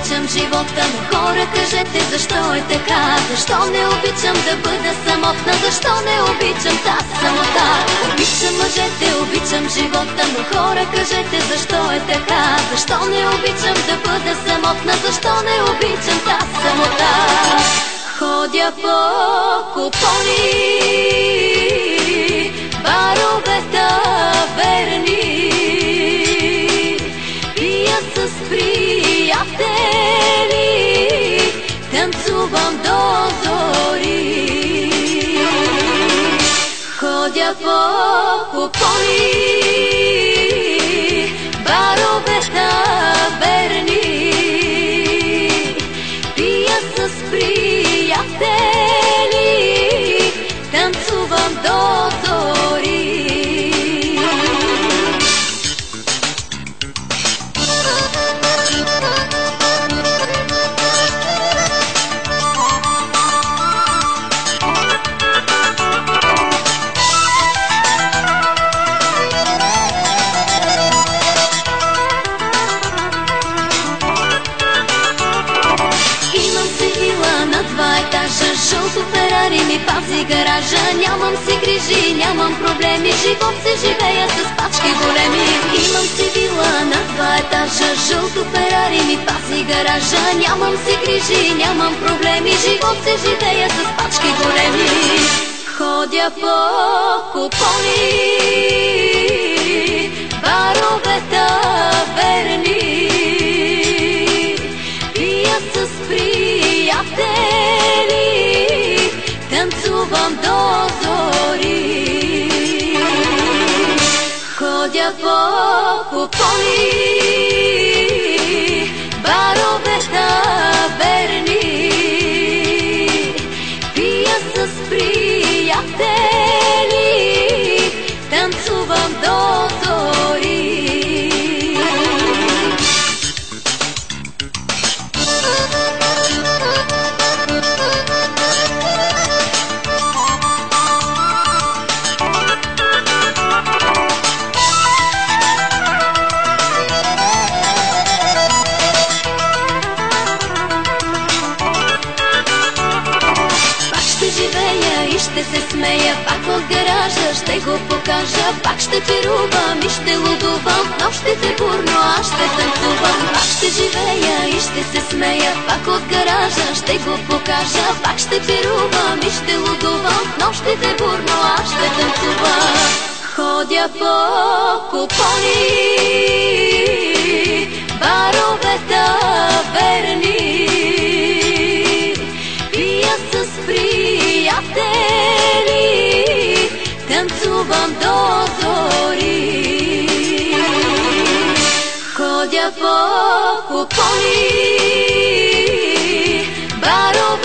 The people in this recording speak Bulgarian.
обичам живота, но хора, кажете защо е така? Защо не обичам да бъда самотна? Защо не обичам тази самота? Обичам мъжете, обичам живота, но хора, кажете защо е така? Защо не обичам да бъда самотна? Защо не обичам тази самота? Ходя по купони, барове таверни, пия с приятели, танцувам до зори. Ходя по купони, барове таверни, пия с приятели, танцувам до зори. Жълто Ферари ми пази гаража, нямам си грижи, нямам проблеми, живот се живея с пачки големи. Имам си вила на 2 етажа, жълто Ферари ми пази гаража, нямам си грижи, нямам проблеми, живот се живея с пачки големи. Ходя по купони, барове таверни, пия с приятели, танцувам до зори. Ходя по купони, барове таверни, пия с приятели, танцувам до зори. Ще се смея пак от гаража, ще го покажа, пак ще пирувам и ще лудувам, нощите бурно аз ще танцувам. Пак ще живея и ще се смея пак от гаража, ще го покажа, пак ще пирувам и ще лудувам, нощите бурно аз ще танцувам. Ходя по купони, барове таверни, пия с приятели, танцувам до зори. Ходя по купони, барове